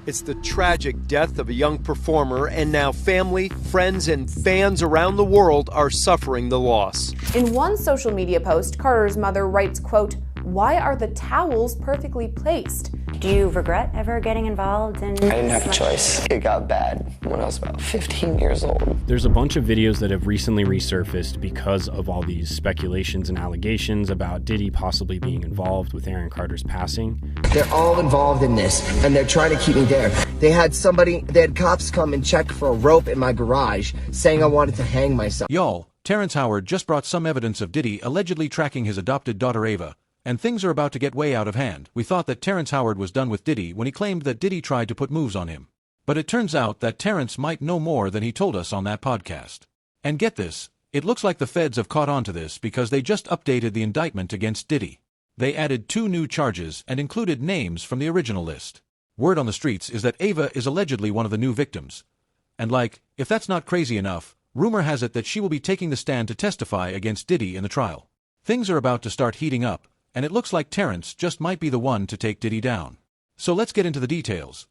It's the tragic death of a young performer, and now family, friends, and fans around the world are suffering the loss. In one social media post, Carter's mother writes, quote, "Why are the towels perfectly placed?" Do you regret ever getting involved in... I didn't have a choice. It got bad when I was about 15 years old. There's a bunch of videos that have recently resurfaced because of all these speculations and allegations about Diddy possibly being involved with AaronCarter's passing. They're all involved in this, and they're trying to keep me there. They had cops come and check for a rope in my garage, saying I wanted to hang myself. Y'all, Terrence Howard just brought some evidence of Diddy allegedly tracking his adopted daughter Ava. And things are about to get way out of hand. We thought that Terrence Howard was done with Diddy when he claimed that Diddy tried to put moves on him. But it turns out that Terrence might know more than he told us on that podcast. And get this, it looks like the feds have caught on to this because they just updated the indictment against Diddy. They added 2 new charges and included names from the original list. Word on the streets is that Ava is allegedly one of the new victims. And if that's not crazy enough, rumor has it that she will be taking the stand to testify against Diddy in the trial. Things are about to start heating up, and it looks like Terrence just might be the one to take Diddy down. So let's get into the details.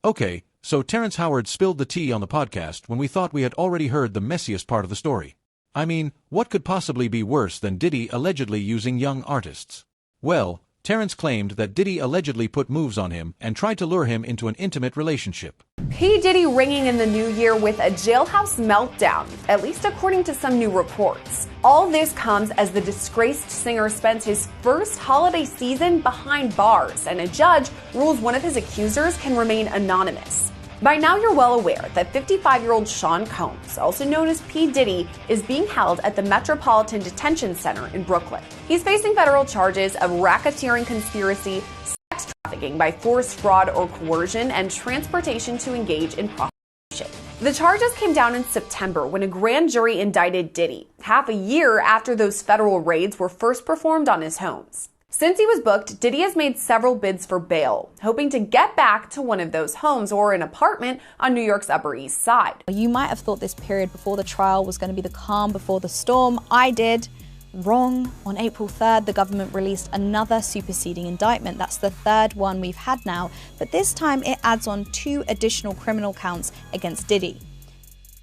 Okay, so Terrence Howard spilled the tea on the podcast when we thought we had already heard the messiest part of the story. I mean, what could possibly be worse than Diddy allegedly using young artists? Well, Terrence claimed that Diddy allegedly put moves on him and tried to lure him into an intimate relationship. P. Diddy ringing in the new year with a jailhouse meltdown, at least according to some new reports. All this comes as the disgraced singer spends his first holiday season behind bars, and a judge rules one of his accusers can remain anonymous. By now you're well aware that 55-year-old Sean Combs, also known as P. Diddy, is being held at the Metropolitan Detention Center in Brooklyn. He's facing federal charges of racketeering conspiracy, sex trafficking by force, fraud, or coercion, and transportation to engage in prostitution. The charges came down in September when a grand jury indicted Diddy, half a year after those federal raids were first performed on his homes. Since he was booked, Diddy has made several bids for bail, hoping to get back to one of those homes or an apartment on New York's Upper East Side. You might have thought this period before the trial was going to be the calm before the storm. I did. Wrong. On April 3rd, the government released another superseding indictment. That's the 3rd one we've had now, but this time it adds on 2 additional criminal counts against Diddy.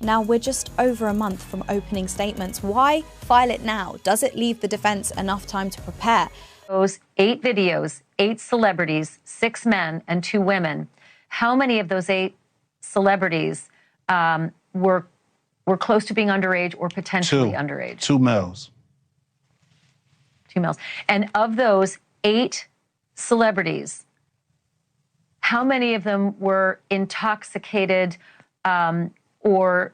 Now, we're just over a month from opening statements. Why file it now? Does it leave the defense enough time to prepare? Those 8 videos, 8 celebrities, 6 men and 2 women. How many of those 8 celebrities were close to being underage or potentially underage? 2 males. 2 males. And of those 8 celebrities, how many of them were intoxicated or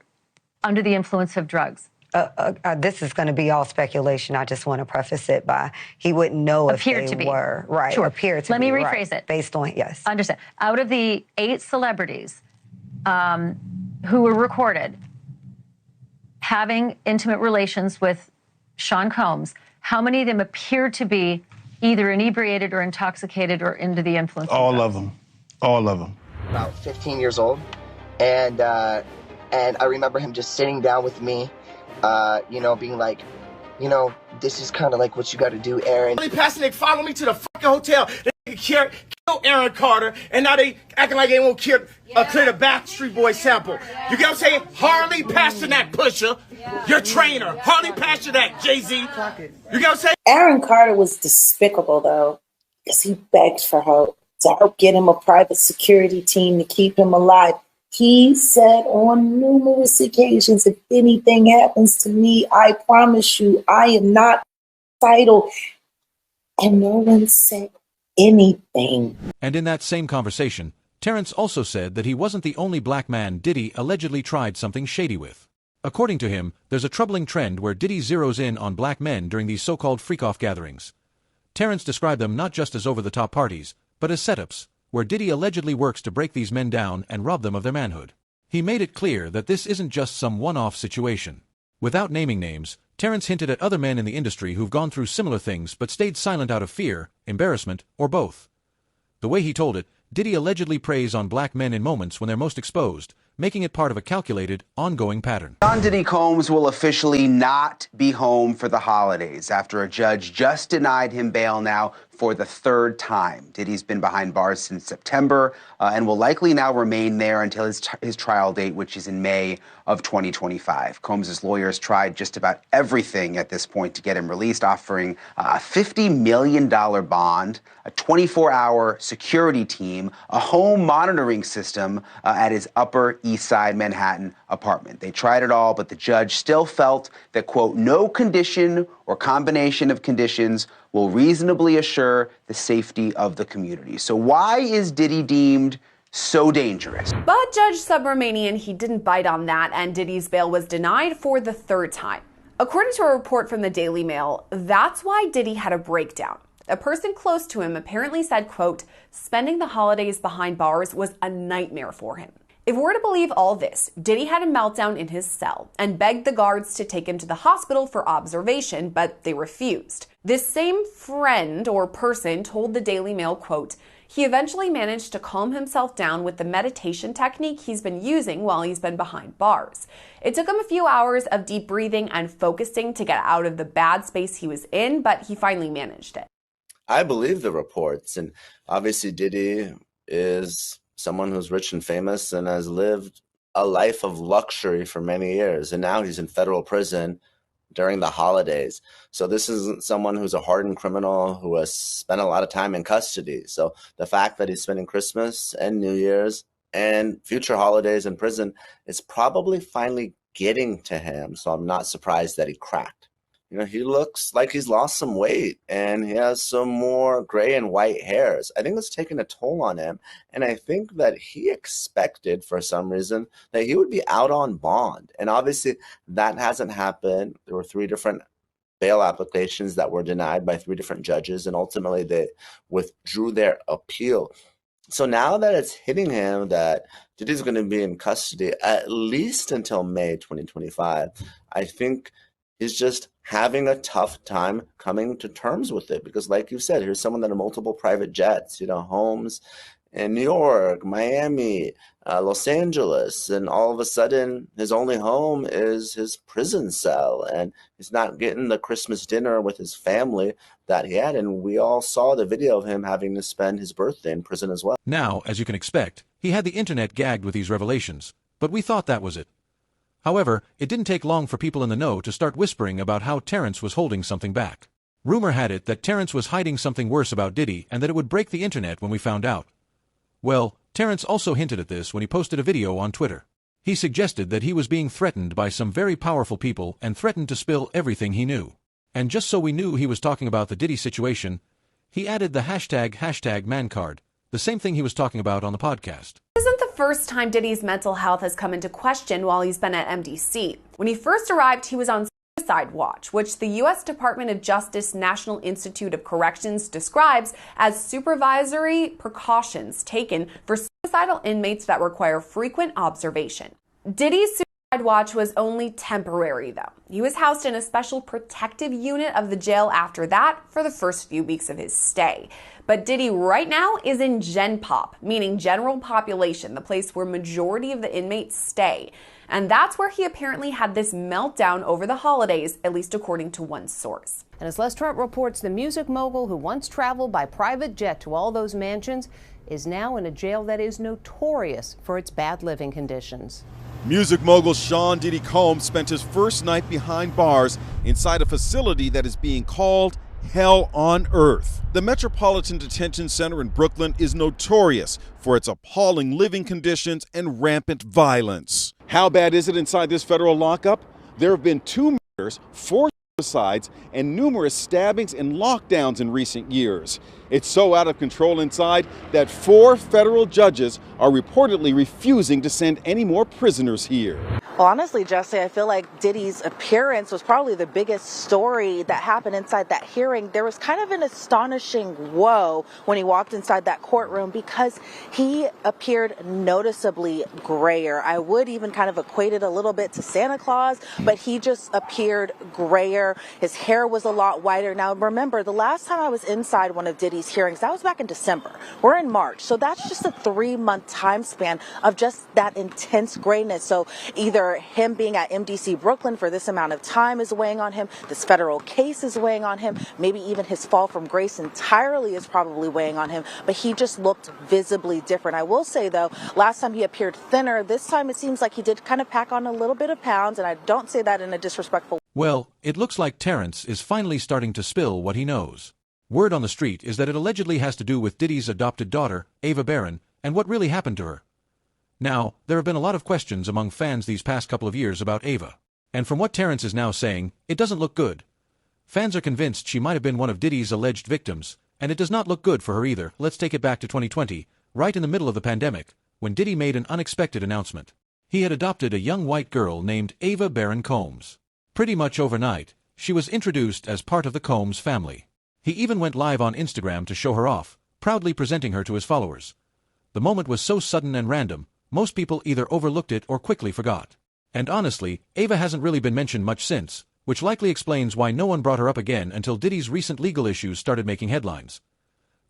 under the influence of drugs? This is going to be all speculation. I just want to preface it by he wouldn't know if they were. Right. Sure. Appear to Let be. me rephrase it. Based on, yes. Understand. Out of the 8 celebrities who were recorded having intimate relations with Sean Combs, how many of them appeared to be either inebriated or intoxicated or into the influence? All of them. All of them. About 15 years old, and I remember him just sitting down with me, being like, this is kind of like what you got to do, Aaron. Pastor, follow me to the fucking hotel. They kill AaronCarter, and now they acting like they won't clear the Backstreet Boys sample. You get what I'm saying? Harley Pasternak, Pusha, your trainer. Harley Pasternak, Jay-Z. You get what I'm saying? AaronCarter was despicable, though, because he begged for help to help get him a private security team to keep him alive. He said on numerous occasions, if anything happens to me, I promise you, I am not suicidal. And no one said anything. And in that same conversation, Terrence also said that he wasn't the only black man Diddy allegedly tried something shady with. According to him, there's a troubling trend where Diddy zeroes in on black men during these so-called freak-off gatherings. Terrence described them not just as over-the-top parties, but as setups, where Diddy allegedly works to break these men down and rob them of their manhood. He made it clear that this isn't just some one-off situation. Without naming names, Terrence hinted at other men in the industry who've gone through similar things but stayed silent out of fear, embarrassment, or both. The way he told it, Diddy allegedly preys on black men in moments when they're most exposed, making it part of a calculated, ongoing pattern. John Diddy Combs will officially not be home for the holidays after a judge just denied him bail now for the third time. Diddy's been behind bars since September and will likely now remain there until his trial date, which is in May of 2025. Combs' lawyers tried just about everything at this point to get him released, offering a $50 million bond, a 24-hour security team, a home monitoring system at his Upper East Side Manhattan apartment. They tried it all, but the judge still felt that, quote, no condition or combination of conditions will reasonably assure the safety of the community. So why is Diddy deemed so dangerous? But Judge Subramanian, he didn't bite on that, and Diddy's bail was denied for the third time. According to a report from the Daily Mail, that's why Diddy had a breakdown. A person close to him apparently said, quote, spending the holidays behind bars was a nightmare for him. If we're to believe all this, Diddy had a meltdown in his cell and begged the guards to take him to the hospital for observation, but they refused. This same friend or person told the Daily Mail, quote, he eventually managed to calm himself down with the meditation technique he's been using while he's been behind bars. It took him a few hours of deep breathing and focusing to get out of the bad space he was in, but he finally managed it. I believe the reports, and obviously Diddy is someone who's rich and famous and has lived a life of luxury for many years, and now he's in federal prison during the holidays. So this isn't someone who's a hardened criminal who has spent a lot of time in custody. So the fact that he's spending Christmas and New Year's and future holidays in prison is probably finally getting to him. So I'm not surprised that he cracked. You know, he looks like he's lost some weight and he has some more gray and white hairs. I think it's taken a toll on him. And I think that he expected, for some reason, that he would be out on bond. And obviously that hasn't happened. There were 3 different bail applications that were denied by 3 different judges. And ultimately they withdrew their appeal. So now that it's hitting him that Diddy's going to be in custody at least until May 2025, I think he's just having a tough time coming to terms with it. Because like you said, here's someone that had multiple private jets, you know, homes in New York, Miami, Los Angeles. And all of a sudden, his only home is his prison cell. And he's not getting the Christmas dinner with his family that he had. And we all saw the video of him having to spend his birthday in prison as well. Now, as you can expect, he had the internet gagged with these revelations. But we thought that was it. However, it didn't take long for people in the know to start whispering about how Terrence was holding something back. Rumor had it that Terrence was hiding something worse about Diddy and that it would break the internet when we found out. Well, Terrence also hinted at this when he posted a video on Twitter. He suggested that he was being threatened by some very powerful people and threatened to spill everything he knew. And just so we knew he was talking about the Diddy situation, he added the hashtag #mancard, the same thing he was talking about on the podcast. This isn't the first time Diddy's mental health has come into question while he's been at MDC. When he first arrived, he was on suicide watch, which the U.S. Department of Justice National Institute of Corrections describes as supervisory precautions taken for suicidal inmates that require frequent observation. Diddy's suicide watch was only temporary, though. He was housed in a special protective unit of the jail after that for the first few weeks of his stay. But Diddy right now is in Gen Pop, meaning general population, the place where majority of the inmates stay. And that's where he apparently had this meltdown over the holidays, at least according to one source. And as Les Trump reports, the music mogul who once traveled by private jet to all those mansions is now in a jail that is notorious for its bad living conditions. Music mogul Sean Diddy Combs spent his first night behind bars inside a facility that is being called Hell on Earth. The Metropolitan Detention Center in Brooklyn is notorious for its appalling living conditions and rampant violence. How bad is it inside this federal lockup? There have been 2 murders, 4 suicides, and numerous stabbings and lockdowns in recent years. It's so out of control inside that 4 federal judges are reportedly refusing to send any more prisoners here. Well, honestly, Jesse, I feel like Diddy's appearance was probably the biggest story that happened inside that hearing. There was kind of an astonishing whoa when he walked inside that courtroom because he appeared noticeably grayer. I would even kind of equate it a little bit to Santa Claus, but he just appeared grayer. His hair was a lot whiter. Now, remember, the last time I was inside one of Diddy's hearings, that was back in December. We're in March, so that's just a 3-month time span of just that intense grayness. So either whether him being at MDC Brooklyn for this amount of time is weighing on him, this federal case is weighing on him, maybe even his fall from grace entirely is probably weighing on him, but he just looked visibly different. I will say, though, last time he appeared thinner. This time it seems like he did kind of pack on a little bit of pounds, and I don't say that in a disrespectful way. Well, it looks like Terrence is finally starting to spill what he knows. Word on the street is that it allegedly has to do with Diddy's adopted daughter, Ava Barron, and what really happened to her. Now, there have been a lot of questions among fans these past couple of years about Ava. And from what Terrence is now saying, it doesn't look good. Fans are convinced she might have been one of Diddy's alleged victims, and it does not look good for her either. Let's take it back to 2020, right in the middle of the pandemic, when Diddy made an unexpected announcement. He had adopted a young white girl named Ava Barron Combs. Pretty much overnight, she was introduced as part of the Combs family. He even went live on Instagram to show her off, proudly presenting her to his followers. The moment was so sudden and random, most people either overlooked it or quickly forgot. And honestly, Ava hasn't really been mentioned much since, which likely explains why no one brought her up again until Diddy's recent legal issues started making headlines.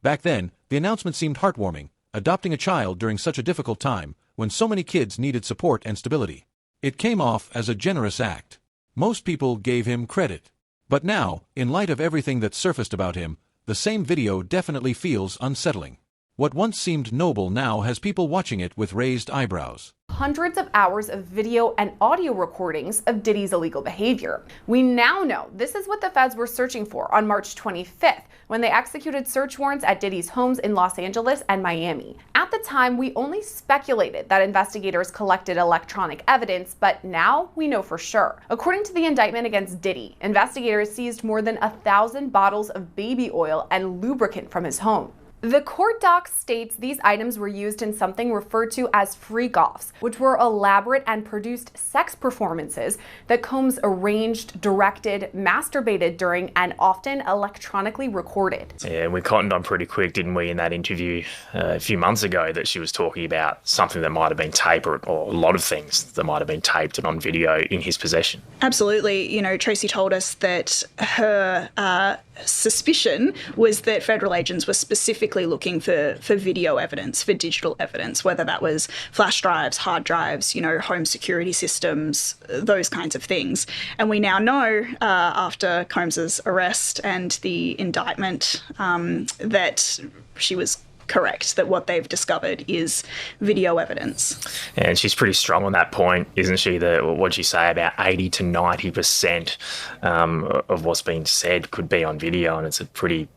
Back then, the announcement seemed heartwarming, adopting a child during such a difficult time when so many kids needed support and stability. It came off as a generous act. Most people gave him credit. But now, in light of everything that's surfaced about him, the same video definitely feels unsettling. What once seemed noble now has people watching it with raised eyebrows. Hundreds of hours of video and audio recordings of Diddy's illegal behavior. We now know this is what the feds were searching for on March 25th, when they executed search warrants at Diddy's homes in Los Angeles and Miami. At the time, we only speculated that investigators collected electronic evidence, but now we know for sure. According to the indictment against Diddy, investigators seized more than 1,000 bottles of baby oil and lubricant from his home. The court doc states these items were used in something referred to as FreakOFFS, which were elaborate and produced sex performances that Combs arranged, directed, masturbated during, and often electronically recorded. Yeah, we cottoned on pretty quick, didn't we, in that interview a few months ago, that she was talking about something that might have been taped, or a lot of things that might have been taped and on video in his possession. Absolutely. You know, Tracy told us that her suspicion was that federal agents were specifically looking for video evidence, for digital evidence, whether that was flash drives, hard drives, you know, home security systems, those kinds of things. And we now know, after Combs's arrest and the indictment, that she was correct, that what they've discovered is video evidence. And she's pretty strong on that point, isn't she? What'd she say, about 80 to 90% of what's being said could be on video, and it's a pretty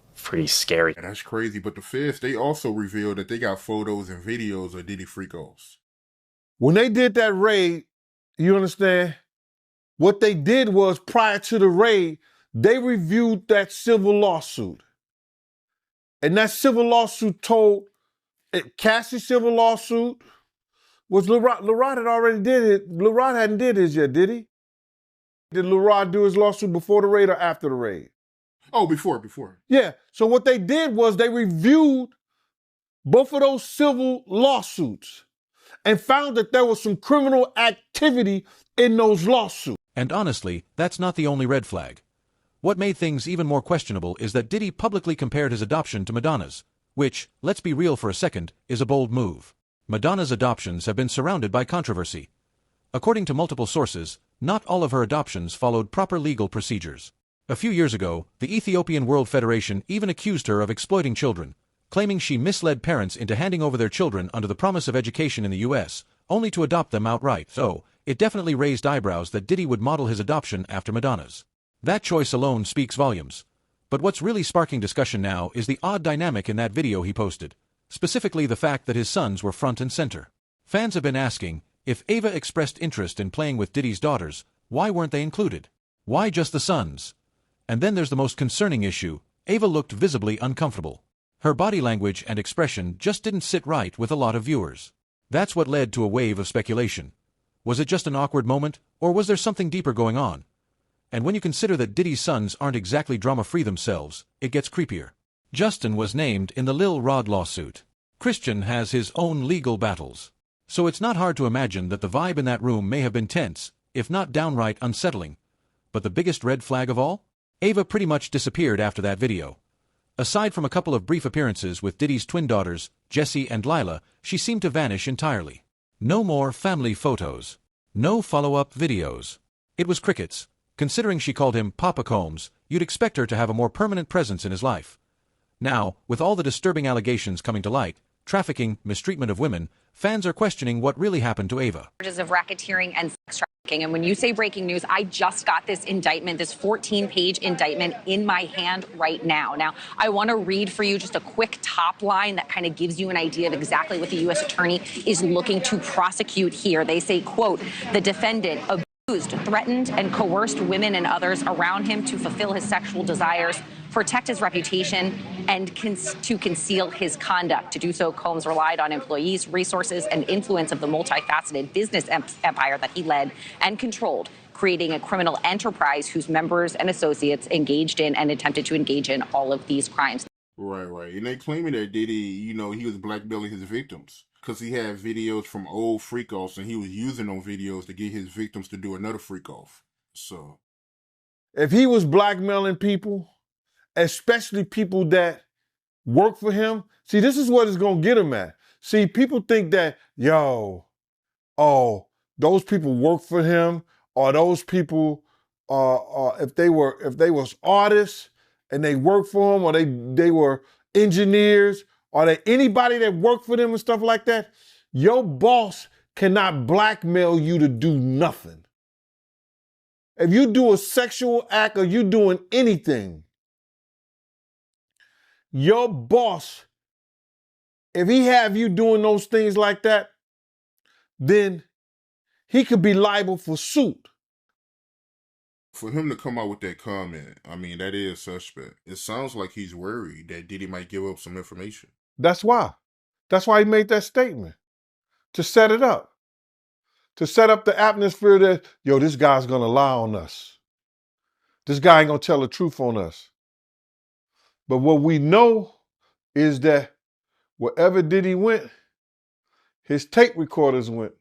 scary. That's crazy. But the feds, they also revealed that they got photos and videos of Diddy FreakOFFS. When they did that raid, you understand, what they did was, prior to the raid, they reviewed that civil lawsuit. And that civil lawsuit told, Cassie's civil lawsuit was LeRod had already did it. LeRod hadn't did his yet, did he? Did LeRod do his lawsuit before the raid or after the raid? Oh, before. Yeah, so what they did was they reviewed both of those civil lawsuits and found that there was some criminal activity in those lawsuits. And honestly, that's not the only red flag. What made things even more questionable is that Diddy publicly compared his adoption to Madonna's, which, let's be real for a second, is a bold move. Madonna's adoptions have been surrounded by controversy. According to multiple sources, not all of her adoptions followed proper legal procedures. A few years ago, the Ethiopian World Federation even accused her of exploiting children, claiming she misled parents into handing over their children under the promise of education in the U.S., only to adopt them outright. So, it definitely raised eyebrows that Diddy would model his adoption after Madonna's. That choice alone speaks volumes. But what's really sparking discussion now is the odd dynamic in that video he posted, specifically the fact that his sons were front and center. Fans have been asking, if Ava expressed interest in playing with Diddy's daughters, why weren't they included? Why just the sons? And then there's the most concerning issue. Ava looked visibly uncomfortable. Her body language and expression just didn't sit right with a lot of viewers. That's what led to a wave of speculation. Was it just an awkward moment, or was there something deeper going on? And when you consider that Diddy's sons aren't exactly drama-free themselves, it gets creepier. Justin was named in the Lil Rod lawsuit. Christian has his own legal battles. So it's not hard to imagine that the vibe in that room may have been tense, if not downright unsettling. But the biggest red flag of all? Ava pretty much disappeared after that video. Aside from a couple of brief appearances with Diddy's twin daughters, Jessie and Lila, she seemed to vanish entirely. No more family photos. No follow-up videos. It was crickets. Considering she called him Papa Combs, you'd expect her to have a more permanent presence in his life. Now, with all the disturbing allegations coming to light, trafficking, mistreatment of women, fans are questioning what really happened to Ava. Charges of racketeering and sex trafficking. And when you say breaking news, I just got this indictment, this 14-page indictment in my hand right now. Now, I want to read for you just a quick top line that kind of gives you an idea of exactly what the U.S. attorney is looking to prosecute here. They say, quote, the defendant abused, threatened, and coerced women and others around him to fulfill his sexual desires, protect his reputation, and to conceal his conduct. To do so, Combs relied on employees, resources, and influence of the multifaceted business empire that he led and controlled, creating a criminal enterprise whose members and associates engaged in and attempted to engage in all of these crimes. Right. And they claiming that Diddy, you know, he was blackmailing his victims because he had videos from old freak-offs and he was using those videos to get his victims to do another freak-off. So, if he was blackmailing people, especially people that work for him, see, this is what it's going to get him at. See, people think that, those people work for him, or those people, if they was artists and they work for him, or they were engineers, or they anybody that worked for them and stuff like that, your boss cannot blackmail you to do nothing. If you do a sexual act or you doing anything, your boss, if he have you doing those things like that, then he could be liable for suit. for him to come out with that comment, I mean, that is suspect. It sounds like he's worried that Diddy might give up some information. That's why. That's why he made that statement. To set it up. To set up the atmosphere that, this guy's going to lie on us. This guy ain't going to tell the truth on us. But what we know is that wherever Diddy went, his tape recorders went.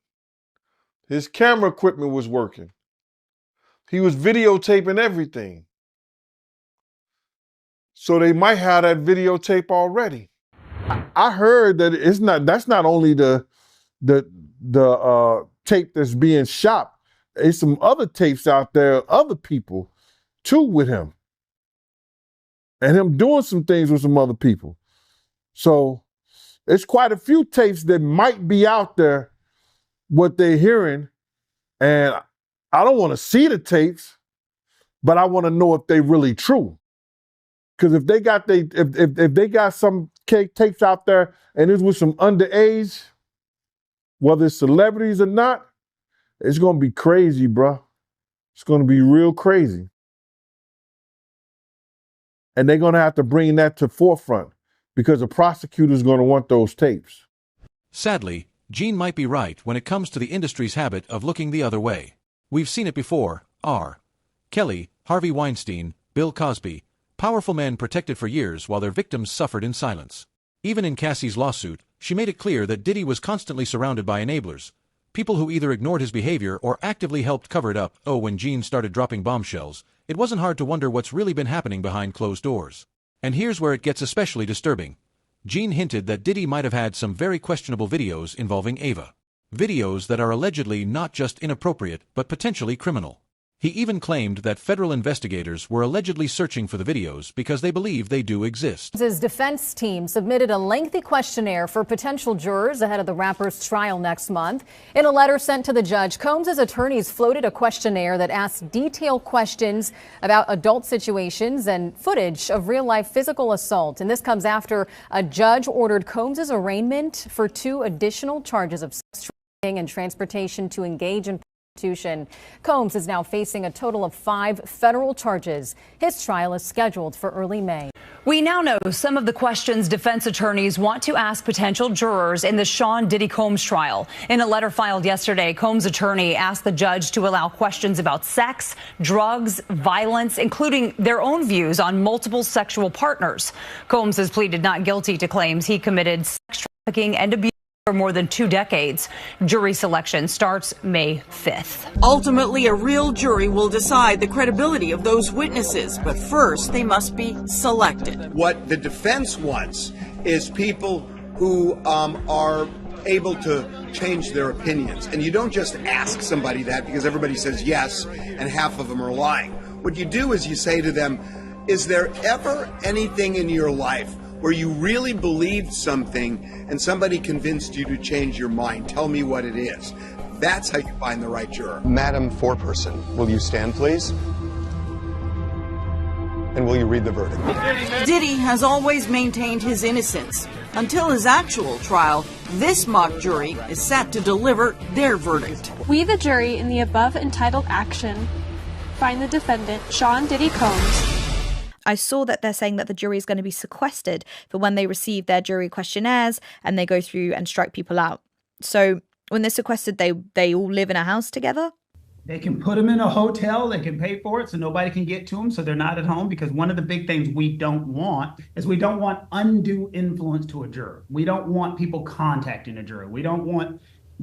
His camera equipment was working. He was videotaping everything. So they might have that videotape already. I heard that that's not only the tape that's being shot. There's some other tapes out there, other people too with him. And him doing some things with some other people. So it's quite a few tapes that might be out there, what they're hearing. And I don't want to see the tapes, but I want to know if they're really true. Because if they got some tapes out there and it's with some underage, whether it's celebrities or not, it's going to be crazy, bro. It's going to be real crazy. And they're going to have to bring that to forefront because the prosecutor's going to want those tapes. Sadly, Gene might be right when it comes to the industry's habit of looking the other way. We've seen it before. R. Kelly, Harvey Weinstein, Bill Cosby, powerful men protected for years while their victims suffered in silence. Even in Cassie's lawsuit, she made it clear that Diddy was constantly surrounded by enablers, people who either ignored his behavior or actively helped cover it up. When Gene started dropping bombshells, it wasn't hard to wonder what's really been happening behind closed doors. And here's where it gets especially disturbing. Gene hinted that Diddy might have had some very questionable videos involving Ava. Videos that are allegedly not just inappropriate, but potentially criminal. He even claimed that federal investigators were allegedly searching for the videos because they believe they do exist. His defense team submitted a lengthy questionnaire for potential jurors ahead of the rapper's trial next month. In a letter sent to the judge, Combs' attorneys floated a questionnaire that asked detailed questions about adult situations and footage of real-life physical assault. And this comes after a judge ordered Combs' arraignment for 2 additional charges of sex trafficking and transportation to engage in prostitution. Combs is now facing a total of 5 federal charges. His trial is scheduled for early May. We now know some of the questions defense attorneys want to ask potential jurors in the Sean Diddy Combs trial. In a letter filed yesterday, Combs' attorney asked the judge to allow questions about sex, drugs, violence, including their own views on multiple sexual partners. Combs has pleaded not guilty to claims he committed sex trafficking and abuse for more than 2 decades. Jury selection starts May 5th. Ultimately, a real jury will decide the credibility of those witnesses, but first they must be selected. What the defense wants is people who are able to change their opinions. And you don't just ask somebody that because everybody says yes and half of them are lying. What you do is you say to them, is there ever anything in your life where you really believed something and somebody convinced you to change your mind? Tell me what it is. That's how you find the right juror. Madam Foreperson, will you stand, please? And will you read the verdict? Diddy has always maintained his innocence. Until his actual trial, this mock jury is set to deliver their verdict. We, the jury, in the above entitled action, find the defendant, Sean Diddy Combs. I saw that they're saying that the jury is going to be sequestered for when they receive their jury questionnaires and they go through and strike people out. So when they're sequestered, they all live in a house together? They can put them in a hotel, they can pay for it so nobody can get to them, so they're not at home, because one of the big things we don't want is we don't want undue influence to a juror. We don't want people contacting a juror. We don't want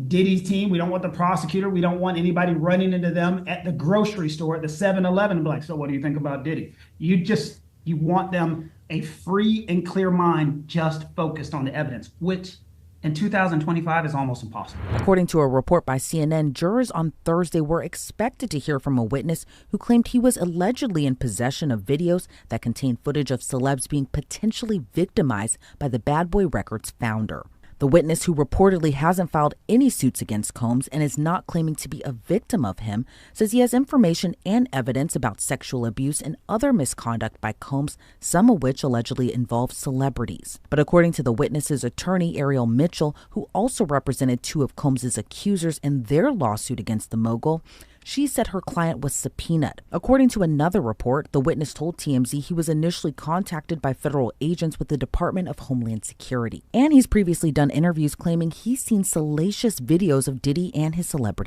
Diddy's team, we don't want the prosecutor, we don't want anybody running into them at the grocery store, at the 7-Eleven, and be like, so what do you think about Diddy? You want them a free and clear mind just focused on the evidence, which in 2025 is almost impossible. According to a report by CNN, jurors on Thursday were expected to hear from a witness who claimed he was allegedly in possession of videos that contained footage of celebs being potentially victimized by the Bad Boy Records founder. The witness, who reportedly hasn't filed any suits against Combs and is not claiming to be a victim of him, says he has information and evidence about sexual abuse and other misconduct by Combs, some of which allegedly involved celebrities. But according to the witness's attorney, Ariel Mitchell, who also represented two of Combs' accusers in their lawsuit against the mogul, she said her client was subpoenaed. According to another report, the witness told TMZ he was initially contacted by federal agents with the Department of Homeland Security. And he's previously done interviews claiming he's seen salacious videos of Diddy and his celebrity